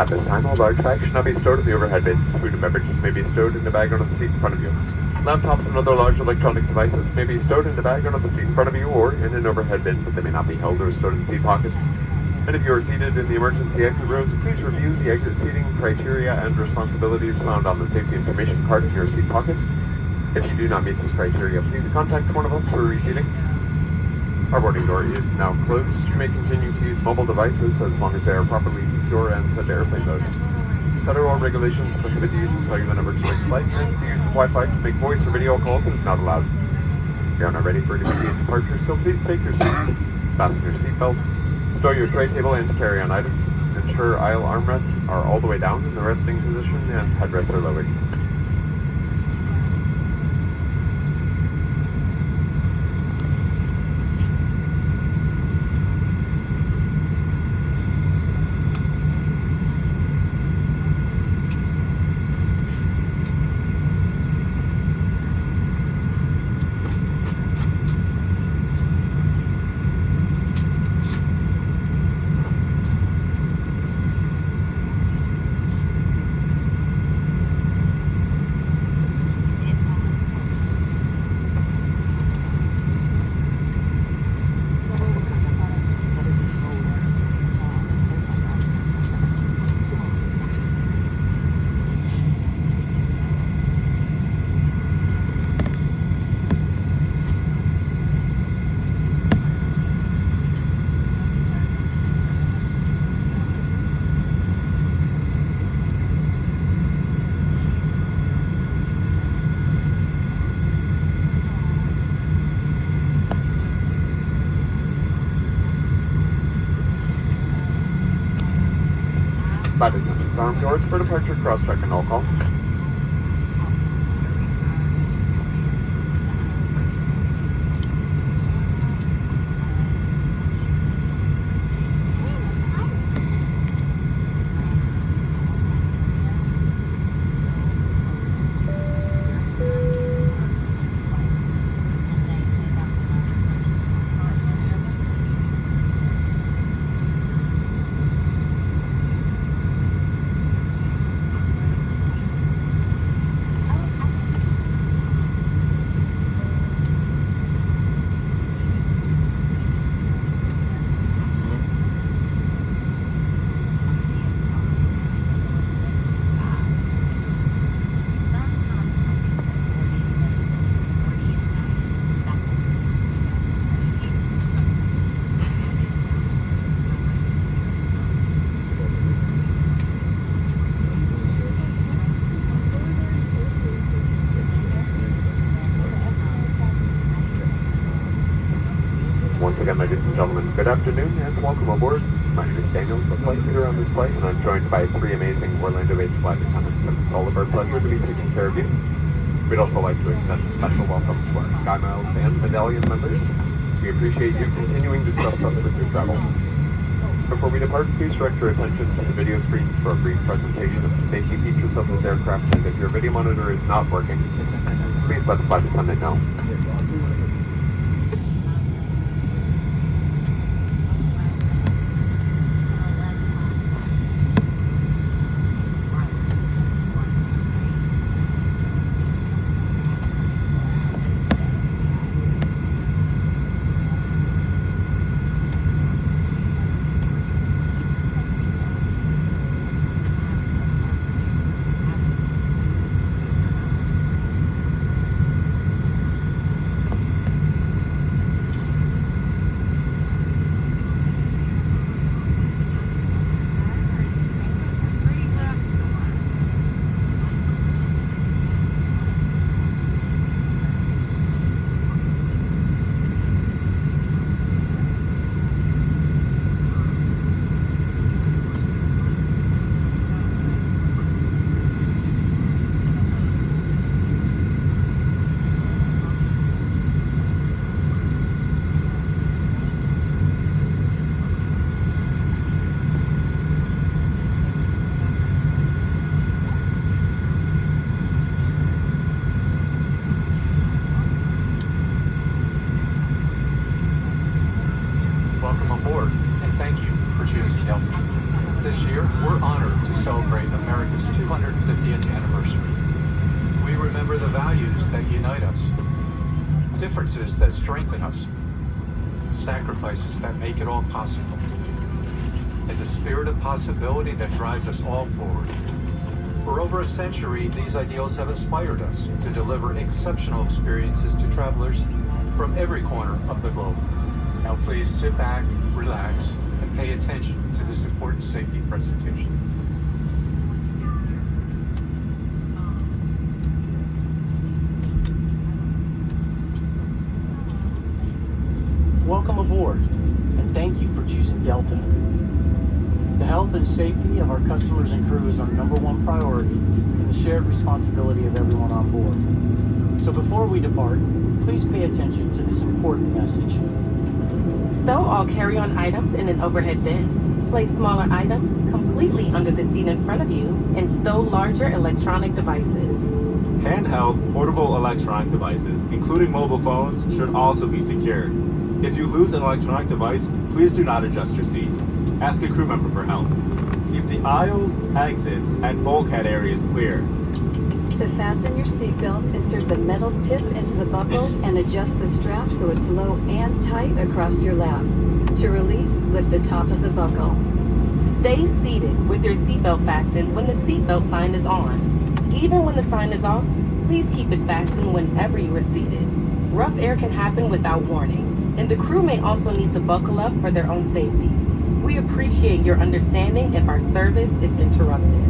At this time, all large bags should not be stowed in the overhead bins. Food and beverages may be stowed in the bag under the seat in front of you. Laptops and other large electronic devices may be stowed in the bag under the seat in front of you or in an overhead bin, but they may not be held or stowed in seat pockets. And if you are seated in the emergency exit rows, please review the exit seating criteria and responsibilities found on the safety information card in your seat pocket. If you do not meet this criteria, please contact one of us for reseating. Our boarding door is now closed. You may continue to use mobile devices as long as they are properly secure and set to airplane mode. Federal regulations prohibit the use of cellular numbers during flight, and the use of Wi-Fi to make voice or video calls is not allowed. We are now ready for an immediate departure, so please take your seats, fasten your seatbelt, stow your tray table and carry-on items, ensure aisle armrests are all the way down in the resting position and headrests are lowered. Flight attendants, arm doors for departure, cross-check and all call. Once again, ladies and gentlemen, good afternoon and welcome aboard. My name is Daniel, the flight leader on this flight, and I'm joined by three amazing Orlando-based flight attendants. It's all of our pleasure to be taking care of you. We'd also like to extend a special welcome to our Sky Miles and Medallion members. We appreciate you continuing to trust us with your travel. Before we depart, please direct your attention to the video screens for a brief presentation of the safety features of this aircraft, and if your video monitor is not working, please let the flight attendant know. Welcome aboard, and thank you for choosing Delta. This year, we're honored to celebrate America's 250th anniversary. We remember the values that unite us, differences that strengthen us, sacrifices that make it all possible, and the spirit of possibility that drives us all forward. For over a century, these ideals have inspired us to deliver exceptional experiences to travelers from every corner of the globe. Now please sit back, relax, and pay attention to this important safety presentation. Welcome aboard, and thank you for choosing Delta. The health and safety of our customers and crew is our #1 priority and the shared responsibility of everyone on board. So before we depart, please pay attention to this important message. Stow all carry-on items in an overhead bin. Place smaller items completely under the seat in front of you and stow larger electronic devices. Handheld portable electronic devices, including mobile phones, should also be secured. If you lose an electronic device, please do not adjust your seat. Ask a crew member for help. Keep the aisles, exits, and bulkhead areas clear. To fasten your seatbelt, insert the metal tip into the buckle and adjust the strap so it's low and tight across your lap. To release, lift the top of the buckle. Stay seated with your seatbelt fastened when the seatbelt sign is on. Even when the sign is off, please keep it fastened whenever you are seated. Rough air can happen without warning, and the crew may also need to buckle up for their own safety. We appreciate your understanding if our service is interrupted.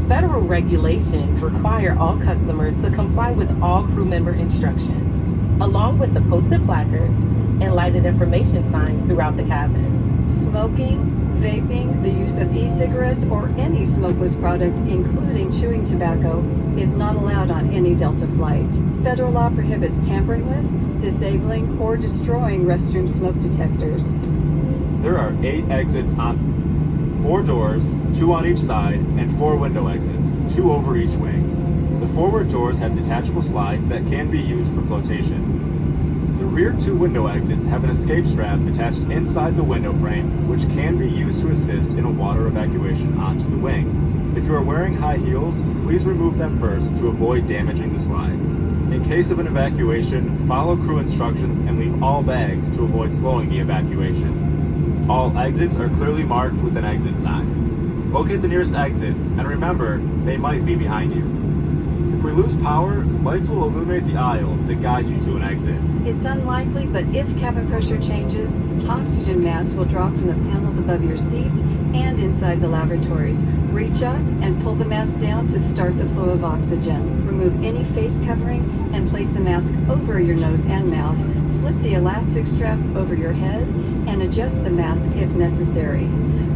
Federal regulations require all customers to comply with all crew member instructions, along with the posted placards and lighted information signs throughout the cabin. Smoking, vaping, the use of e-cigarettes, or any smokeless product, including chewing tobacco, is not allowed on any Delta flight. Federal law prohibits tampering with, disabling, or destroying restroom smoke detectors. There are 8 exits on 4 doors, 2 on each side, and 4 window exits, 2 over each wing. The forward doors have detachable slides that can be used for flotation. The rear 2 window exits have an escape strap attached inside the window frame, which can be used to assist in a water evacuation onto the wing. If you are wearing high heels, please remove them first to avoid damaging the slide. In case of an evacuation, follow crew instructions and leave all bags to avoid slowing the evacuation. All exits are clearly marked with an exit sign. Locate the nearest exits, and remember, they might be behind you. If we lose power, lights will illuminate the aisle to guide you to an exit. It's unlikely, but if cabin pressure changes, oxygen masks will drop from the panels above your seat and inside the lavatories. Reach up and pull the mask down to start the flow of oxygen. Remove any face covering and place the mask over your nose and mouth. Slip the elastic strap over your head and adjust the mask if necessary.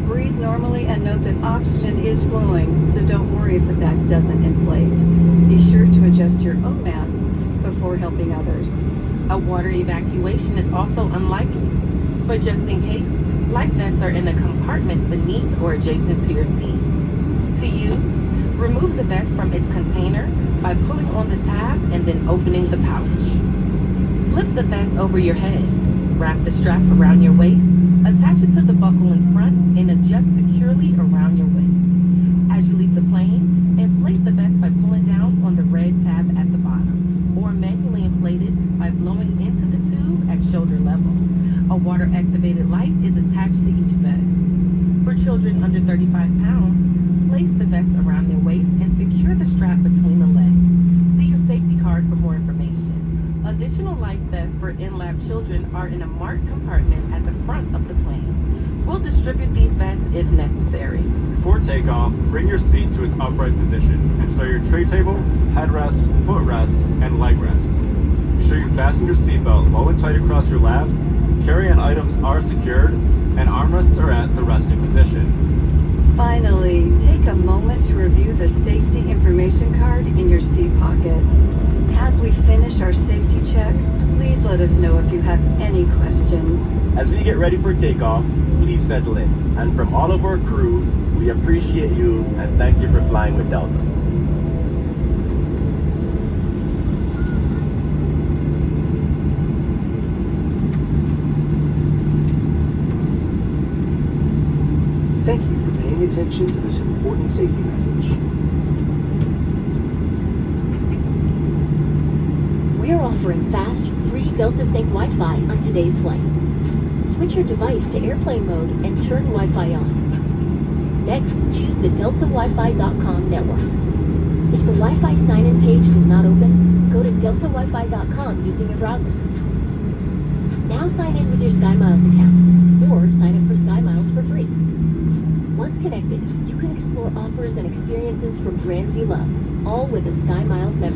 Breathe normally and note that oxygen is flowing, so don't worry if the bag doesn't inflate. Be sure to adjust your own mask before helping others. A water evacuation is also unlikely, but just in case, life vests are in a compartment beneath or adjacent to your seat. To use, remove the vest from its container by pulling on the tab and then opening the pouch. Slip the vest over your head, wrap the strap around your waist, attach it to the buckle in front, and adjust securely around your waist. As you leave the plane, inflate the vest by pulling down on the red tab at the bottom, or manually inflate it by blowing into the tube at shoulder level. A water-activated light is attached to each vest. For children under 35 pounds, place the vest around their waist and secure the strap between the legs. See your safety card for more information. Additional life vests for in-lab children are in a marked compartment at the front of the plane. We'll distribute these vests if necessary. Before takeoff, bring your seat to its upright position and stow your tray table, headrest, footrest, and leg rest. Be sure you fasten your seatbelt low and tight across your lap. Carry-on items are secured, and armrests are at the resting position. Finally, take a moment to review the safety information card in your seat pocket. As we finish our safety check, please let us know if you have any questions. As we get ready for takeoff, please settle in. And from all of our crew, we appreciate you and thank you for flying with Delta. Thank you for paying pay attention to this important safety message. We're offering fast, free Delta Sync Wi-Fi on today's flight. Switch your device to airplane mode and turn Wi-Fi on. Next, choose the deltawifi.com network. If the Wi-Fi sign-in page does not open, go to deltawifi.com using your browser. Now sign in with your SkyMiles account, or sign up for SkyMiles for free. Once connected, you can explore offers and experiences from brands you love, all with a SkyMiles membership.